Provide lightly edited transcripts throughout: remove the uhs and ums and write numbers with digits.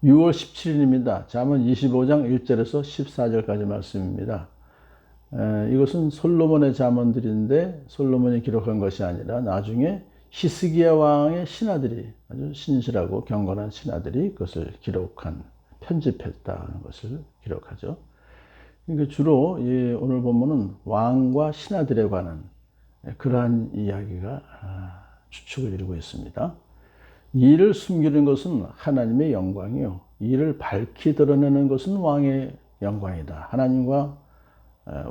6월 17일입니다. 잠언 25장 1절에서 14절까지 말씀입니다. 이것은 솔로몬의 잠언들인데 솔로몬이 기록한 것이 아니라 나중에 히스기야 왕의 신하들이, 아주 신실하고 경건한 신하들이 그것을 기록한, 편집했다는 것을 기록하죠. 그러니까 주로 오늘 본문은 왕과 신하들에 관한 그러한 이야기가 주축을 이루고 있습니다. 이를 숨기는 것은 하나님의 영광이요, 이를 밝히 드러내는 것은 왕의 영광이다. 하나님과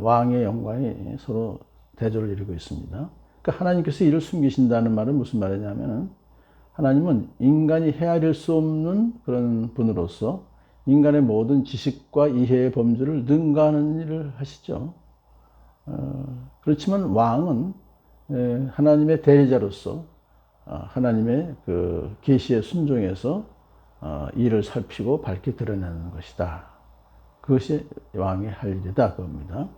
왕의 영광이 서로 대조를 이루고 있습니다. 그러니까 하나님께서 이를 숨기신다는 말은 무슨 말이냐면, 하나님은 인간이 헤아릴 수 없는 그런 분으로서 인간의 모든 지식과 이해의 범주를 능가하는 일을 하시죠. 그렇지만 왕은 하나님의 대리자로서 하나님의 그 계시에 순종해서 이를 살피고 밝히 드러내는 것이다. 그것이 왕이 할 일이다 그겁니다.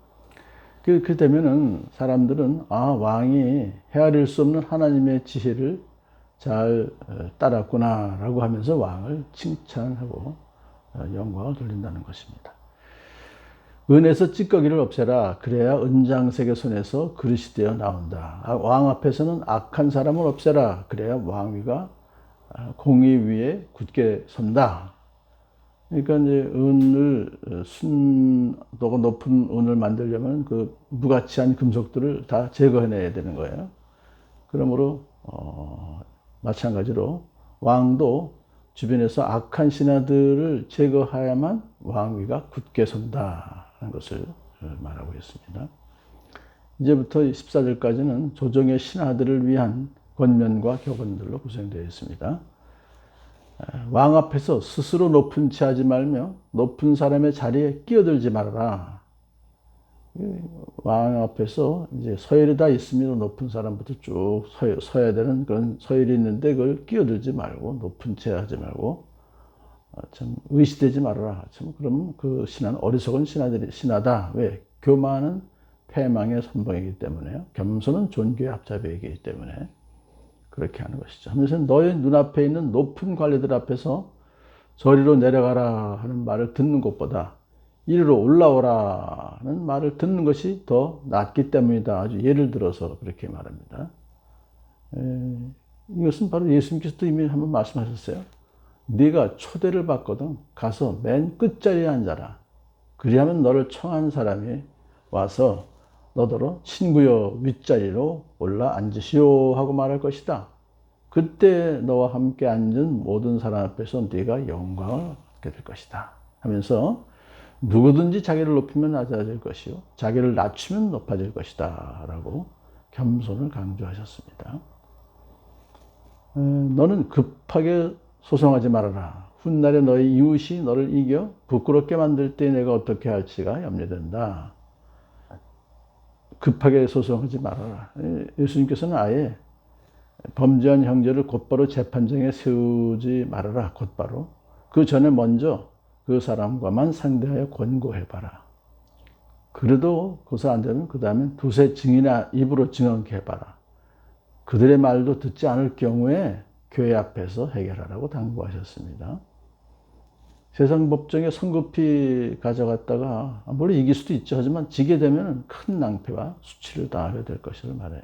그렇게 되면은 사람들은 왕이 헤아릴 수 없는 하나님의 지혜를 잘 따랐구나라고 하면서 왕을 칭찬하고 영광을 돌린다는 것입니다. 은에서 찌꺼기를 없애라. 그래야 은장색의 손에서 그릇이 되어 나온다. 왕 앞에서는 악한 사람을 없애라. 그래야 왕위가 공의 위에 굳게 선다. 그러니까 이제 은을, 순도가 높은 은을 만들려면 그 무가치한 금속들을 다 제거해내야 되는 거예요. 그러므로 마찬가지로 왕도 주변에서 악한 신하들을 제거해야만 왕위가 굳게 선다는 것을 말하고 있습니다. 이제부터 14절까지는 조정의 신하들을 위한 권면과 교훈들로 구성되어 있습니다. 왕 앞에서 스스로 높은 채 하지 말며 높은 사람의 자리에 끼어들지 말아라. 왕 앞에서 이제 서열이 다 있습니다. 높은 사람부터 쭉 서야 되는 그런 서열이 있는데 그걸 끼어들지 말고 높은 채 하지 말고 참 의시되지 말아라. 참 그러면 그 신하는 어리석은 신하다. 왜? 교만은 패망의 선봉이기 때문에요. 겸손은 존귀의 앞잡이이기 때문에 그렇게 하는 것이죠. 하면서 너의 눈앞에 있는 높은 관리들 앞에서 저리로 내려가라 하는 말을 듣는 것보다 이리로 올라오라는 말을 듣는 것이 더 낫기 때문이다. 아주 예를 들어서 그렇게 말합니다. 이것은 바로 예수님께서도 이미 한번 말씀하셨어요. 네가 초대를 받거든 가서 맨 끝자리에 앉아라. 그리하면 너를 청한 사람이 와서 너더러 친구여 윗자리로 올라 앉으시오 하고 말할 것이다. 그때 너와 함께 앉은 모든 사람 앞에서 네가 영광을 얻게 될 것이다 하면서 누구든지 자기를 높이면 낮아질 것이요 자기를 낮추면 높아질 것이다 라고 겸손을 강조하셨습니다. 너는 급하게 소송하지 말아라. 훗날에 너의 이웃이 너를 이겨 부끄럽게 만들 때 내가 어떻게 할지가 염려된다. 급하게 소송하지 말아라. 예수님께서는 아예 범죄한 형제를 곧바로 재판정에 세우지 말아라. 곧바로. 그 전에 먼저 그 사람과만 상대하여 권고해봐라. 그래도 고소 안 되면 그 다음에 두세 증인의 입으로 증언케 해봐라. 그들의 말도 듣지 않을 경우에 교회 앞에서 해결하라고 당부하셨습니다. 세상 법정에 성급히 가져갔다가 물론 이길 수도 있죠. 하지만 지게 되면 큰 낭패와 수치를 당하게 될 것을 말해요.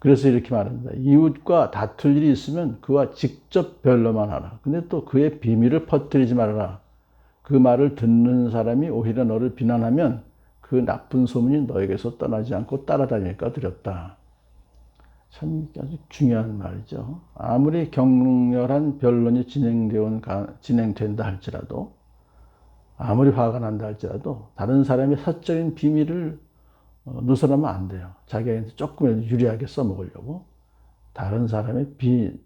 그래서 이렇게 말합니다. 이웃과 다툴 일이 있으면 그와 직접 변론만 하라. 근데 또 그의 비밀을 퍼뜨리지 말아라. 그 말을 듣는 사람이 오히려 너를 비난하면 그 나쁜 소문이 너에게서 떠나지 않고 따라다닐까 두렵다. 참 아주 중요한 말이죠. 아무리 격렬한 변론이 진행된다 할지라도, 아무리 화가 난다 할지라도 다른 사람의 사적인 비밀을 누설하면 안 돼요. 자기한테 조금 유리하게 써먹으려고 다른 사람의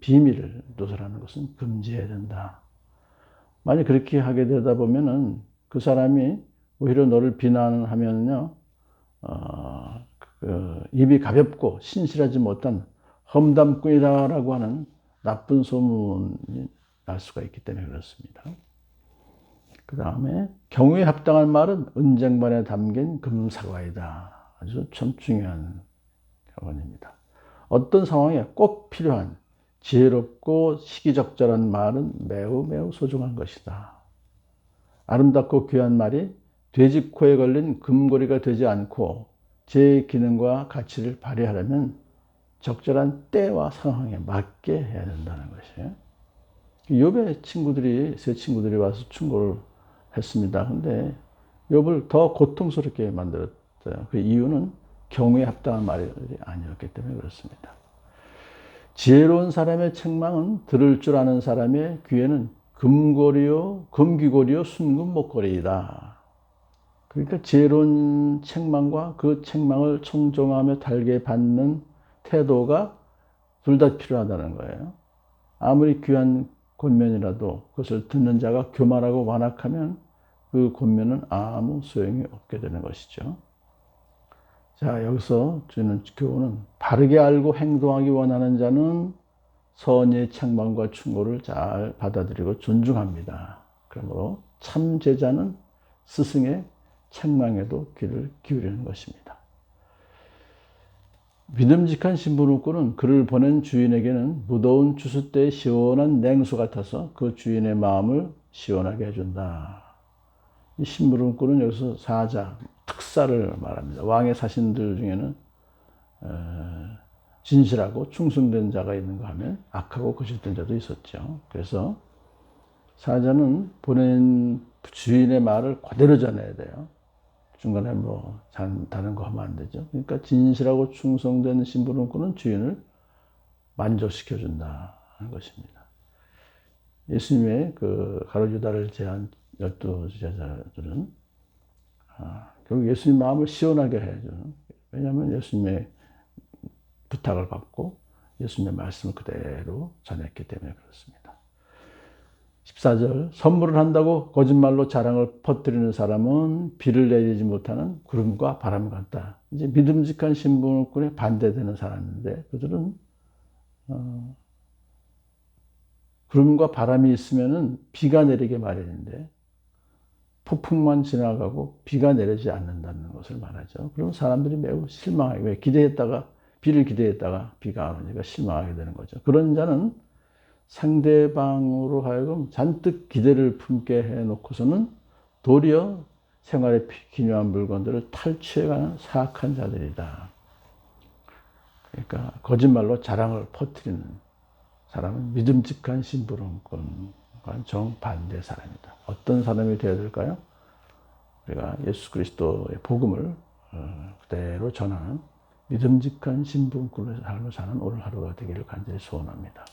비밀을 누설하는 것은 금지해야 된다. 만약 그렇게 하게 되다 보면은 그 사람이 오히려 너를 비난하면요, 입이 가볍고 신실하지 못한 험담꾼이다라고 하는 나쁜 소문이 날 수가 있기 때문에 그렇습니다. 그 다음에 경우에 합당한 말은 은쟁반에 담긴 금사과이다. 아주 참 중요한 교훈입니다. 어떤 상황에 꼭 필요한 지혜롭고 시기적절한 말은 매우 매우 소중한 것이다. 아름답고 귀한 말이 돼지 코에 걸린 금고리가 되지 않고 제 기능과 가치를 발휘하려면 적절한 때와 상황에 맞게 해야 된다는 것이에요. 욥의 친구들이, 세 친구들이 와서 충고를 했습니다. 근데 욥을 더 고통스럽게 만들었어요. 그 이유는 경우에 합당한 말이 아니었기 때문에 그렇습니다. 지혜로운 사람의 책망은 들을 줄 아는 사람의 귀에는 금귀고리요 순금 목걸이이다. 그러니까 지혜로운 책망과 그 책망을 청종하며 달게 받는 태도가 둘 다 필요하다는 거예요. 아무리 귀한 권면이라도 그것을 듣는 자가 교만하고 완악하면 그 권면은 아무 소용이 없게 되는 것이죠. 자, 여기서 주는 교훈은 바르게 알고 행동하기 원하는 자는 선의의 책망과 충고를 잘 받아들이고 존중합니다. 그러므로 참 제자는 스승의 책망에도 귀를 기울이는 것입니다. 믿음직한 신부름꾼은 그를 보낸 주인에게는 무더운 주숫대의 시원한 냉수 같아서 그 주인의 마음을 시원하게 해준다. 이 신부름꾼은 여기서 사자, 특사를 말합니다. 왕의 사신들 중에는 진실하고 충성된 자가 있는가 하면 악하고 거짓된 자도 있었죠. 그래서 사자는 보낸 주인의 말을 그대로 전해야 돼요. 중간에 뭐 다른 거 하면 안 되죠. 그러니까 진실하고 충성된 신부름꾼은 주인을 만족시켜 준다는 것입니다. 예수님의 그 가룟 유다를 제한 12제자들은 결국 예수님 마음을 시원하게 해주는, 왜냐하면 예수님의 부탁을 받고 예수님의 말씀을 그대로 전했기 때문에 그렇습니다. 14절, 선물을 한다고 거짓말로 자랑을 퍼뜨리는 사람은 비를 내리지 못하는 구름과 바람 같다. 이제 믿음직한 신부꾼에 반대되는 사람인데, 그들은 구름과 바람이 있으면은 비가 내리게 마련인데 폭풍만 지나가고 비가 내리지 않는다는 것을 말하죠. 그러면 사람들이 매우 실망하게, 왜 비를 기대했다가 비가 안 오니까 실망하게 되는 거죠. 그런 자는 상대방으로 하여금 잔뜩 기대를 품게 해놓고서는 도리어 생활에 기묘한 물건들을 탈취해가는 사악한 자들이다. 그러니까 거짓말로 자랑을 퍼뜨리는 사람은 믿음직한 신부름꾼과 정반대 사람이다. 어떤 사람이 되어야 될까요? 우리가 예수 그리스도의 복음을 그대로 전하는 믿음직한 신부꾼의 삶을 사는 오늘 하루가 되기를 간절히 소원합니다.